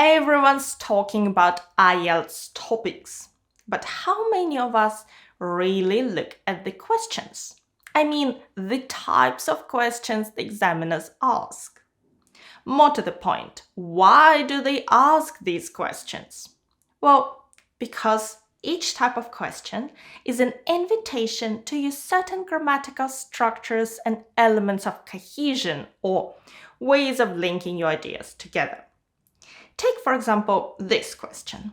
Everyone's talking about IELTS topics, but how many of us really look at the questions? I mean, the types of questions the examiners ask. More to the point, why do they ask these questions? Well, because each type of question is an invitation to use certain grammatical structures and elements of cohesion or ways of linking your ideas together. Take, for example, this question.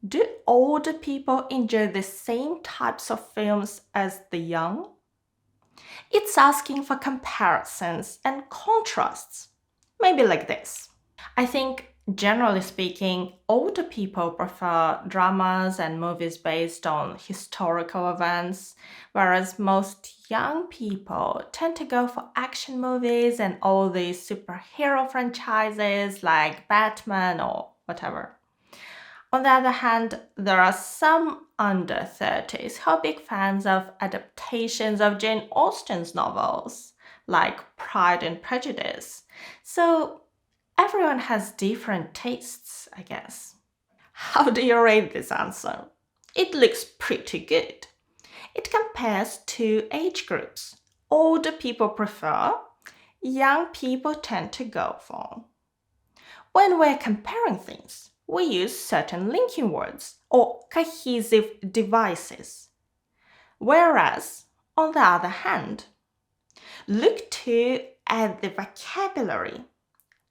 Do older people enjoy the same types of films as the young? It's asking for comparisons and contrasts. Maybe like this. I think, generally speaking, older people prefer dramas and movies based on historical events, whereas most young people tend to go for action movies and all these superhero franchises like Batman or whatever. On the other hand, there are some under 30s who are big fans of adaptations of Jane Austen's novels, like Pride and Prejudice. So everyone has different tastes, I guess. How do you rate this answer? It looks pretty good. It compares two age groups. Older people prefer, young people tend to go for. When we're comparing things, we use certain linking words or cohesive devices. Whereas, on the other hand, look too at the vocabulary.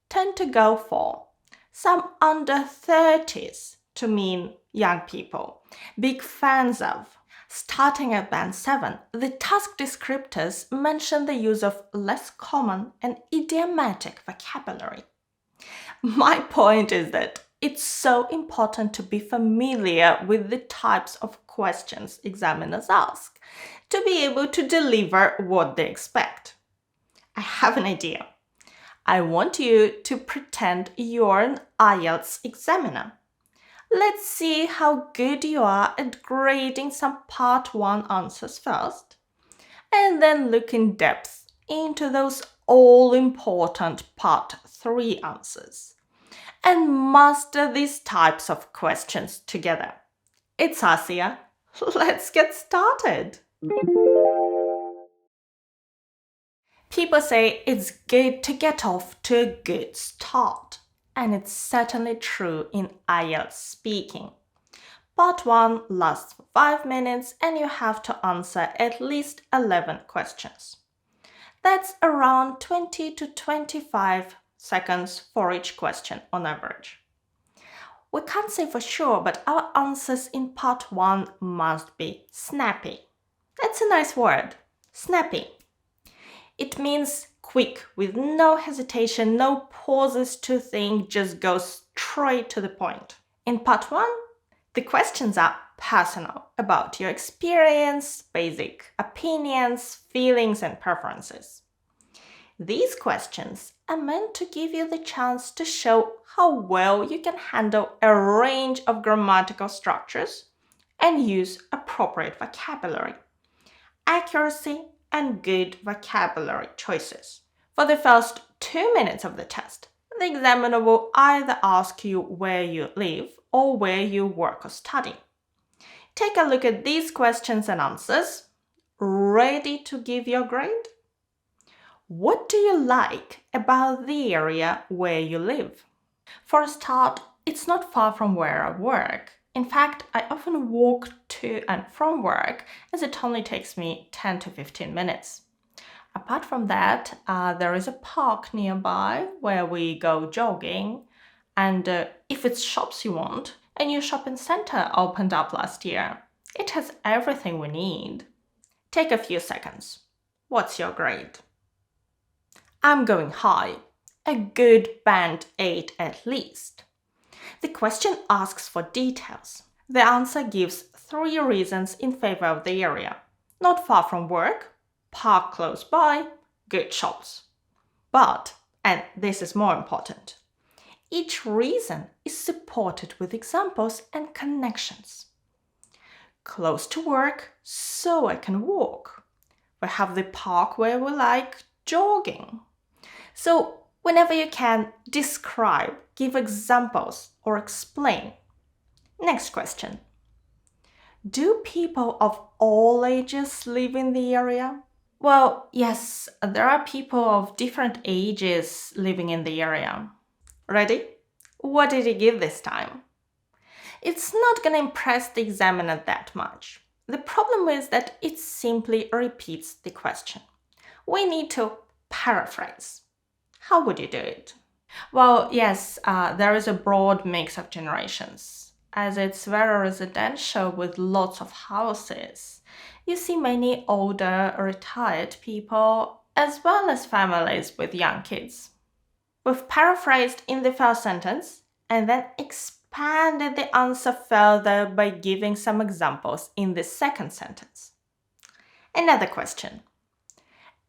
Tend to go for some under 30s to mean young people, big fans of. Starting at band 7, the task descriptors mention the use of less common and idiomatic vocabulary. My point is that it's so important to be familiar with the types of questions examiners ask to be able to deliver what they expect. I have an idea. I want you to pretend you're an IELTS examiner. Let's see how good you are at grading some Part 1 answers first, and then look in depth into those all-important Part 3 answers and master these types of questions together. It's Asia. Let's get started. People say it's good to get off to a good start, and it's certainly true in IELTS speaking. Part 1 lasts for 5 minutes and you have to answer at least 11 questions. That's around 20 to 25 seconds for each question on average. We can't say for sure, but our answers in part 1 must be snappy. That's a nice word, snappy. It means quick, with no hesitation, no pauses to think, just go straight to the point. In part 1, the questions are personal, about your experience, basic opinions, feelings, and preferences. These questions are meant to give you the chance to show how well you can handle a range of grammatical structures and use appropriate vocabulary, accuracy, and good vocabulary choices. For the first 2 minutes of the test, the examiner will either ask you where you live or where you work or study. Take a look at these questions and answers. Ready to give your grade? What do you like about the area where you live? For a start, it's not far from where I work. In fact, I often walk to and from work as it only takes me 10 to 15 minutes. Apart from that, there is a park nearby where we go jogging. And if it's shops you want, a new shopping center opened up last year. It has everything we need. Take a few seconds. What's your grade? I'm going high. A good band 8 at least. The question asks for details. The answer gives 3 reasons in favor of the area. Not far from work, park close by, good shops. But, and this is more important, each reason is supported with examples and connections. Close to work, so I can walk. We have the park where we like jogging. So Whenever you can, describe, give examples, or explain. Next question. Do people of all ages live in the area? Well, yes, there are people of different ages living in the area. Ready? What did he give this time? It's not going to impress the examiner that much. The problem is that it simply repeats the question. We need to paraphrase. How would you do it? Well, yes, there is a broad mix of generations. As it's very residential with lots of houses, you see many older, retired people, as well as families with young kids. We've paraphrased in the first sentence and then expanded the answer further by giving some examples in the second sentence. Another question.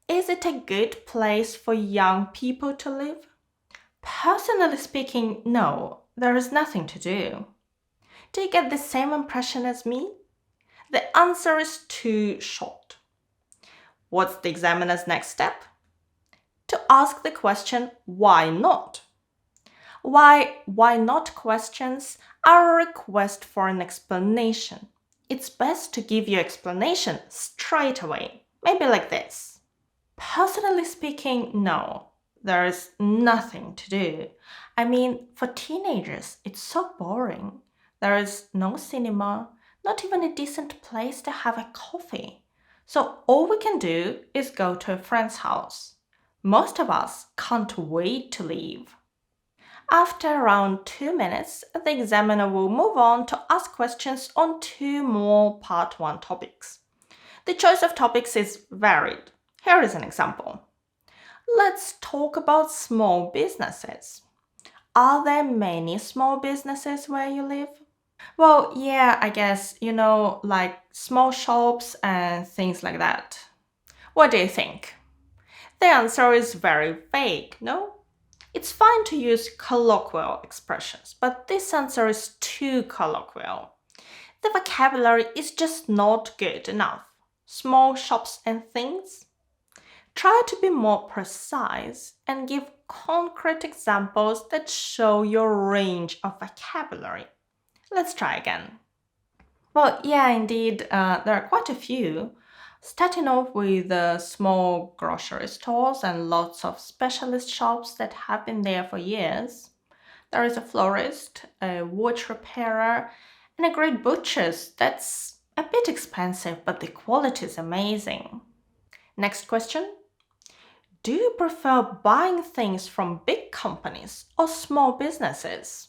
Is it a good place for young people to live? Personally speaking, no, there is nothing to do. Do you get the same impression as me? The answer is too short. What's the examiner's next step? To ask the question, why not? Why not questions are a request for an explanation. It's best to give your explanation straight away, maybe like this. Personally speaking, no, there is nothing to do. I mean, for teenagers, it's so boring. There is no cinema, not even a decent place to have a coffee. So all we can do is go to a friend's house. Most of us can't wait to leave. After around 2 minutes, the examiner will move on to ask questions on 2 more Part 1 topics. The choice of topics is varied. Here is an example. Let's talk about small businesses. Are there many small businesses where you live? Well, yeah, I guess, like small shops and things like that. What do you think? The answer is very vague, no? It's fine to use colloquial expressions, but this answer is too colloquial. The vocabulary is just not good enough. Small shops and things? Try to be more precise and give concrete examples that show your range of vocabulary. Let's try again. Well, yeah, indeed, there are quite a few. Starting off with small grocery stores and lots of specialist shops that have been there for years. There is a florist, a watch repairer, and a great butcher's that's a bit expensive, but the quality is amazing. Next question. Do you prefer buying things from big companies or small businesses?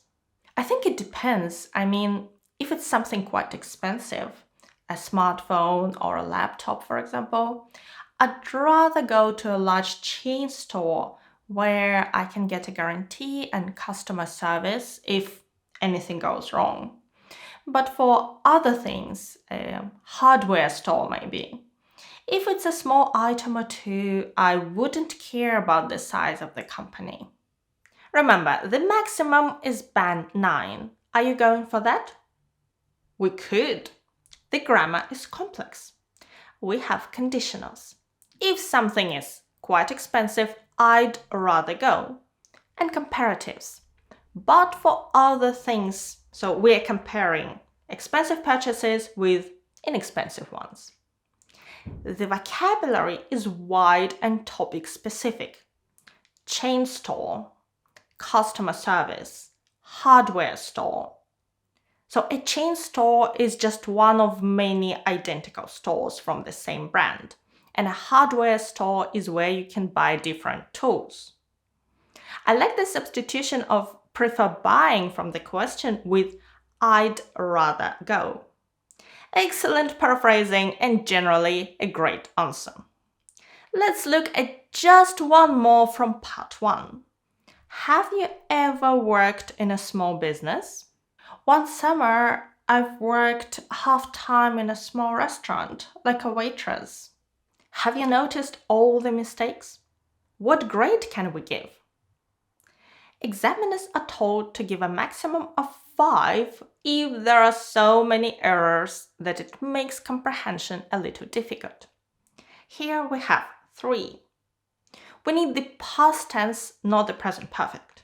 I think it depends. I mean, if it's something quite expensive, a smartphone or a laptop, for example, I'd rather go to a large chain store where I can get a guarantee and customer service if anything goes wrong. But for other things, a hardware store maybe, if it's a small item or two, I wouldn't care about the size of the company. Remember, the maximum is band 9. Are you going for that? We could. The grammar is complex. We have conditionals. If something is quite expensive, I'd rather go. And comparatives. But for other things, so we're comparing expensive purchases with inexpensive ones. The vocabulary is wide and topic specific. Chain store, customer service, hardware store. So a chain store is just one of many identical stores from the same brand. And a hardware store is where you can buy different tools. I like the substitution of prefer buying from the question with I'd rather go. Excellent paraphrasing and generally a great answer. Let's look at just one more from part 1. Have you ever worked in a small business? One summer, I've worked half-time in a small restaurant, like a waitress. Have you noticed all the mistakes? What grade can we give? Examiners are told to give a maximum of 5 if there are so many errors that it makes comprehension a little difficult. Here we have 3. We need the past tense, not the present perfect.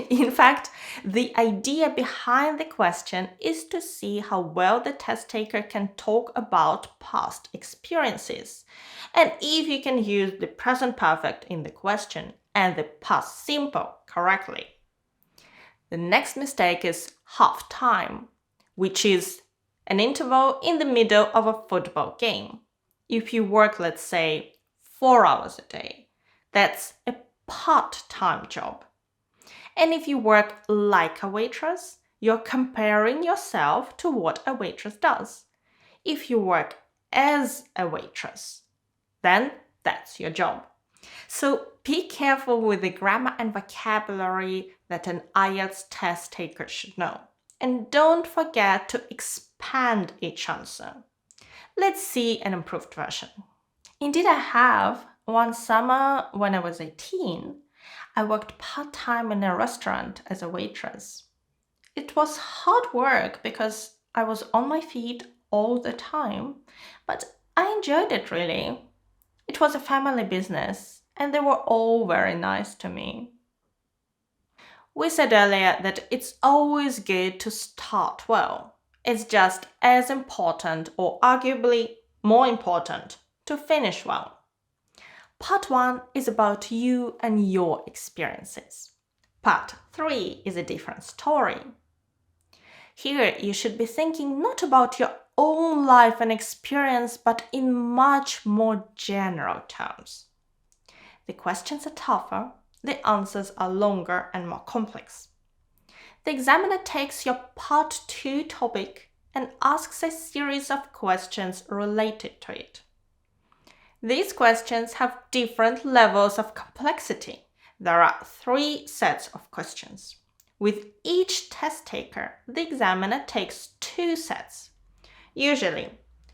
In fact, the idea behind the question is to see how well the test taker can talk about past experiences, and if you can use the present perfect in the question and the past simple correctly. The next mistake is half time, which is an interval in the middle of a football game. If you work, let's say, 4 hours a day, that's a part-time job. And if you work like a waitress, you're comparing yourself to what a waitress does. If you work as a waitress, then that's your job. So be careful with the grammar and vocabulary that an IELTS test taker should know. And don't forget to expand each answer. Let's see an improved version. Indeed, I have. One summer when I was 18, I worked part-time in a restaurant as a waitress. It was hard work because I was on my feet all the time, but I enjoyed it really. It was a family business, and they were all very nice to me. We said earlier that it's always good to start well. It's just as important, or arguably more important, to finish well. Part 1 is about you and your experiences. Part 3 is a different story. Here you should be thinking not about your own life and experience, but in much more general terms. The questions are tougher, the answers are longer and more complex. The examiner takes your Part 2 topic and asks a series of questions related to it. These questions have different levels of complexity. There are 3 sets of questions. With each test taker, the examiner takes 2 sets. Usually,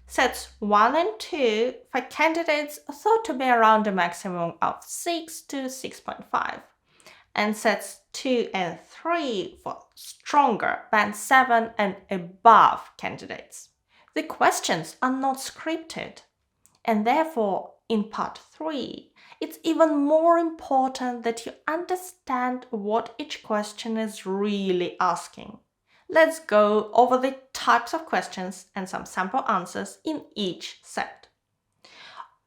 sets 1 and 2 for candidates thought to be around a maximum of 6 to 6.5, and sets 2 and 3 for stronger band 7 and above candidates. The questions are not scripted, and therefore, in Part 3, it's even more important that you understand what each question is really asking. Let's go over the types of questions and some sample answers in each set.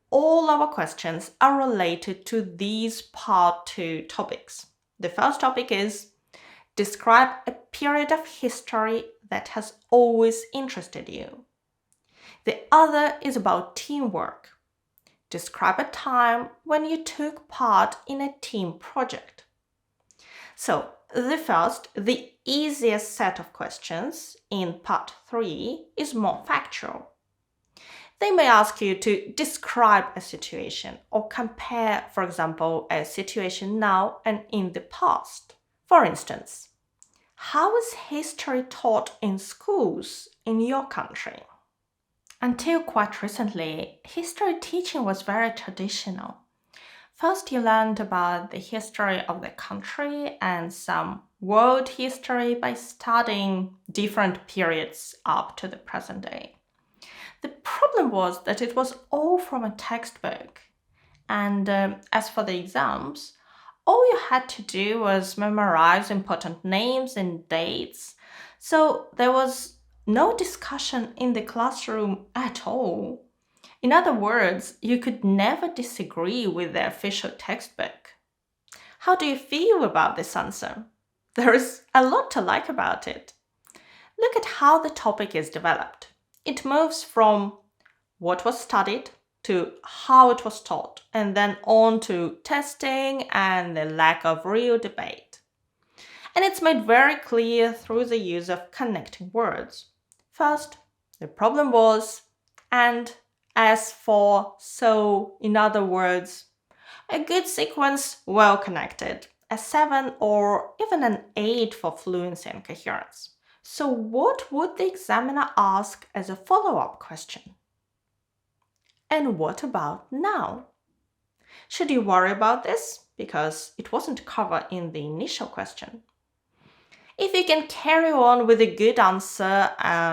All our questions are related to these Part 2 topics. The first topic is: describe a period of history that has always interested you. The other is about teamwork. Describe a time when you took part in a team project. So, the first, the easiest set of questions in Part 3 is more factual. They may ask you to describe a situation or compare, for example, a situation now and in the past. For instance, how is history taught in schools in your country? Until quite recently, history teaching was very traditional. First, you learned about the history of the country and some world history by studying different periods up to the present day. The problem was that it was all from a textbook. And as for the exams, all you had to do was memorize important names and dates. So there was no discussion in the classroom at all. In other words, you could never disagree with the official textbook. How do you feel about this answer? There is a lot to like about it. Look at how the topic is developed. It moves from what was studied to how it was taught, and then on to testing and the lack of real debate. And it's made very clear through the use of connecting words. First, the problem was, and, as for, so, in other words, a good sequence, well connected, a 7 or even an 8 for fluency and coherence. So what would the examiner ask as a follow-up question? And what about now? Should you worry about this? Because it wasn't covered in the initial question. If you can carry on with a good answer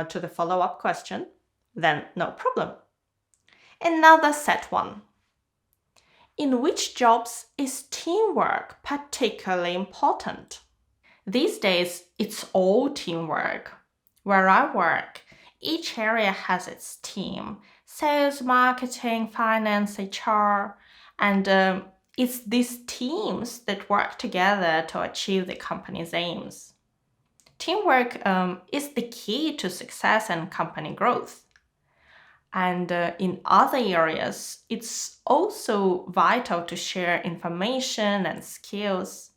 to the follow-up question, then no problem. Another set one. In which jobs is teamwork particularly important? These days, it's all teamwork. Where I work, each area has its team: sales, marketing, finance, HR, and it's these teams that work together to achieve the company's aims. Teamwork is the key to success and company growth. And in other areas, it's also vital to share information and skills.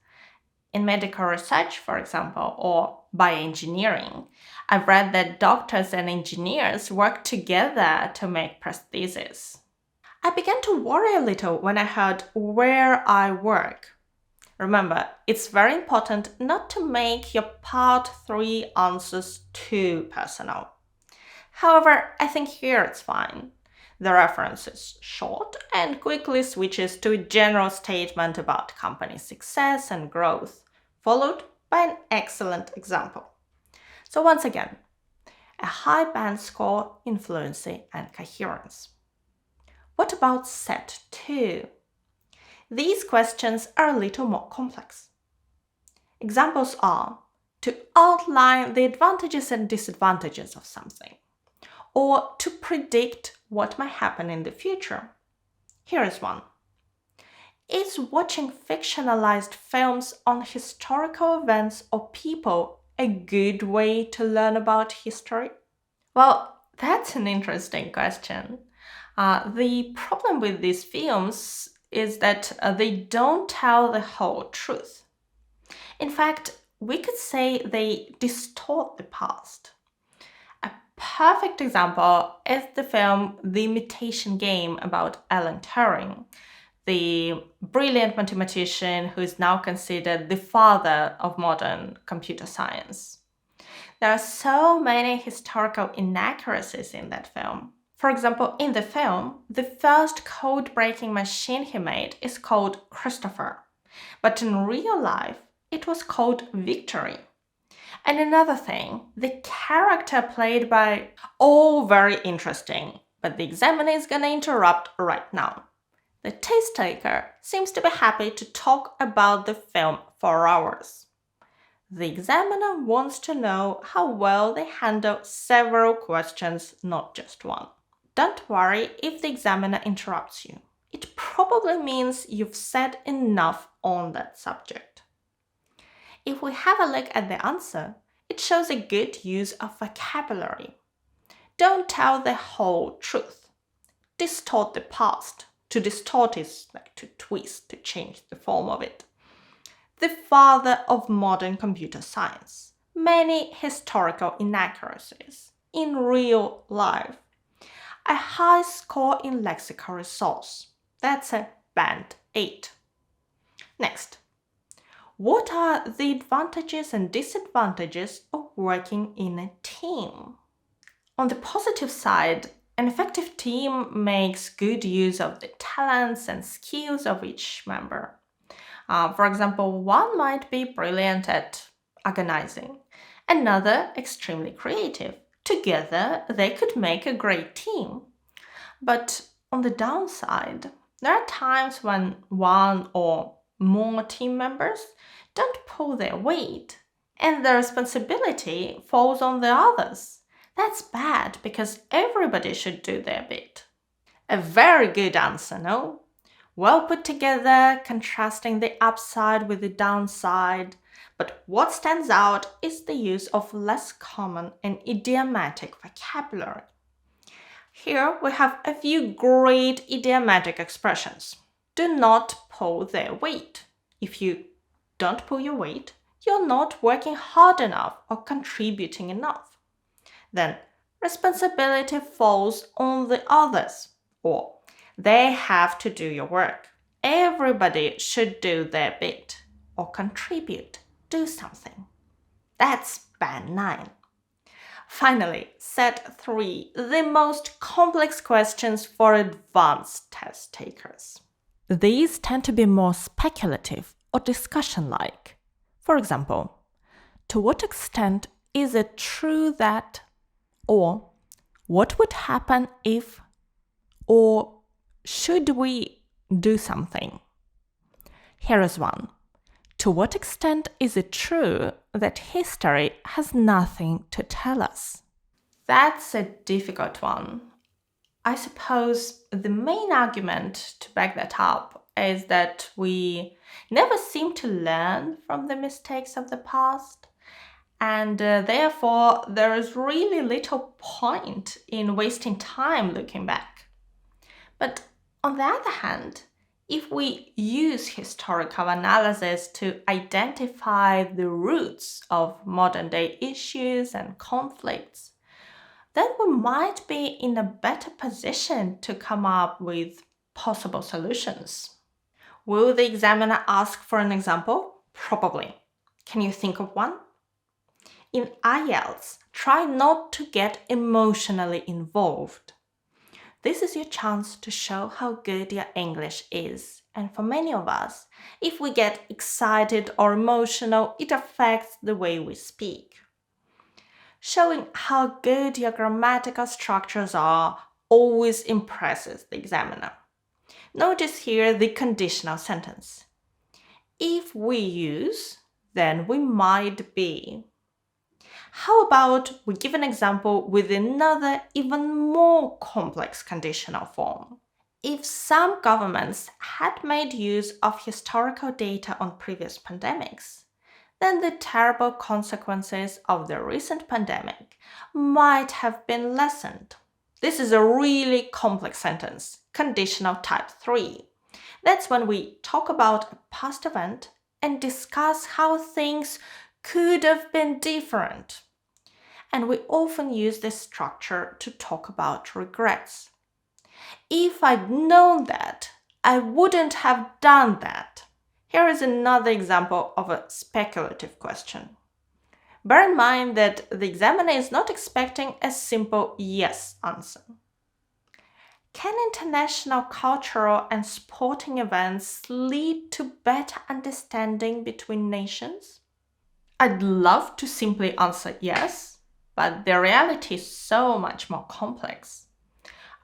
In medical research, for example, or bioengineering, I've read that doctors and engineers work together to make prostheses. I began to worry a little when I heard where I work. Remember, it's very important not to make your part 3 answers too personal. However, I think here it's fine. The reference is short and quickly switches to a general statement about company success and growth, followed by an excellent example. So once again, a high band score in fluency and coherence. What about set 2? These questions are a little more complex. Examples are to outline the advantages and disadvantages of something, or to predict what might happen in the future. Here is one. Is watching fictionalized films on historical events or people a good way to learn about history? Well, that's an interesting question. The problem with these films is that they don't tell the whole truth. In fact, we could say they distort the past. A perfect example is the film The Imitation Game about Alan Turing, the brilliant mathematician who is now considered the father of modern computer science. There are so many historical inaccuracies in that film. For example, in the film, the first code-breaking machine he made is called Christopher, but in real life, it was called Victory. And another thing, the character played by... Oh, very interesting, but the examiner is gonna interrupt right now. The test taker seems to be happy to talk about the film for hours. The examiner wants to know how well they handle several questions, not just one. Don't worry if the examiner interrupts you. It probably means you've said enough on that subject. If we have a look at the answer, it shows a good use of vocabulary. Don't tell the whole truth. Distort the past. To distort is like to twist, to change the form of it. The father of modern computer science. Many historical inaccuracies in real life. A high score in lexical resource. That's a band 8. Next. What are the advantages and disadvantages of working in a team? On the positive side, an effective team makes good use of the talents and skills of each member. For example, one might be brilliant at organizing, another extremely creative. Together, they could make a great team. But on the downside, there are times when one or more team members don't pull their weight, and the responsibility falls on the others. That's bad because everybody should do their bit. A very good answer, no? Well put together, contrasting the upside with the downside. But what stands out is the use of less common and idiomatic vocabulary. Here we have a few great idiomatic expressions. Do not pull their weight. If you don't pull your weight, you're not working hard enough or contributing enough. Then responsibility falls on the others, or they have to do your work. Everybody should do their bit or contribute, do something. That's band 9. Finally, set 3, the most complex questions for advanced test takers. These tend to be more speculative or discussion-like. For example, to what extent is it true that, or what would happen if, or should we do something. Here is one. To what extent is it true that history has nothing to tell us? That's a difficult one. I suppose the main argument to back that up is that we never seem to learn from the mistakes of the past, and therefore there is really little point in wasting time looking back. But on the other hand, if we use historical analysis to identify the roots of modern day issues and conflicts, then we might be in a better position to come up with possible solutions. Will the examiner ask for an example? Probably. Can you think of one? In IELTS, try not to get emotionally involved. This is your chance to show how good your English is. And for many of us, if we get excited or emotional, it affects the way we speak. Showing how good your grammatical structures are always impresses the examiner. Notice here the conditional sentence. If we use, then we might be. How about we give an example with another, even more complex conditional form? If some governments had made use of historical data on previous pandemics, then the terrible consequences of the recent pandemic might have been lessened. This is a really complex sentence, conditional type 3. That's when we talk about a past event and discuss how things could have been different. And we often use this structure to talk about regrets. If I'd known that, I wouldn't have done that. Here is another example of a speculative question. Bear in mind that the examiner is not expecting a simple yes answer. Can international cultural and sporting events lead to better understanding between nations? I'd love to simply answer yes, but the reality is so much more complex.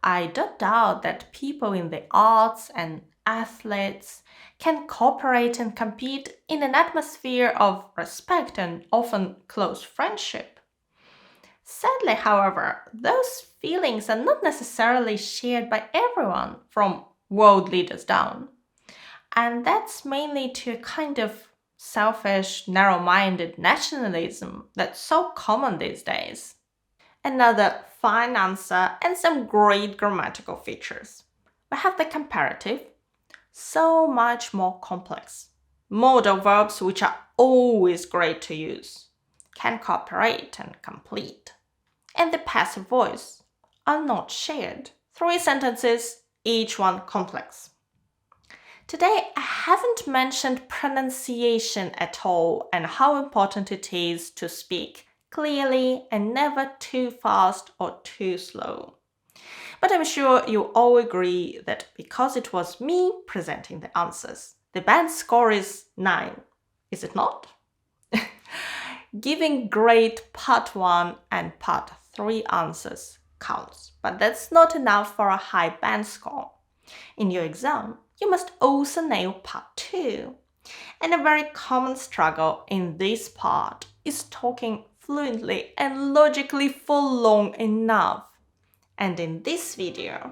I don't doubt that people in the arts and athletes can cooperate and compete in an atmosphere of respect and often close friendship. Sadly, however, those feelings are not necessarily shared by everyone from world leaders down. And that's mainly to a kind of selfish, narrow-minded nationalism that's so common these days. Another fine answer and some great grammatical features. We have the comparative, so much more complex. Modal verbs, which are always great to use, can cooperate and complete. And the passive voice are not shared. 3 sentences, each one complex. Today, I haven't mentioned pronunciation at all and how important it is to speak clearly and never too fast or too slow. But I'm sure you all agree that because it was me presenting the answers, the band score is 9, is it not? Giving great part 1 and part 3 answers counts, but that's not enough for a high band score. In your exam, you must also nail part 2. And a very common struggle in this part is talking fluently and logically for long enough. And in this video,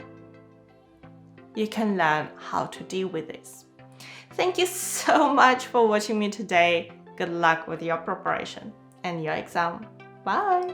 you can learn how to deal with this. Thank you so much for watching me today. Good luck with your preparation and your exam. Bye!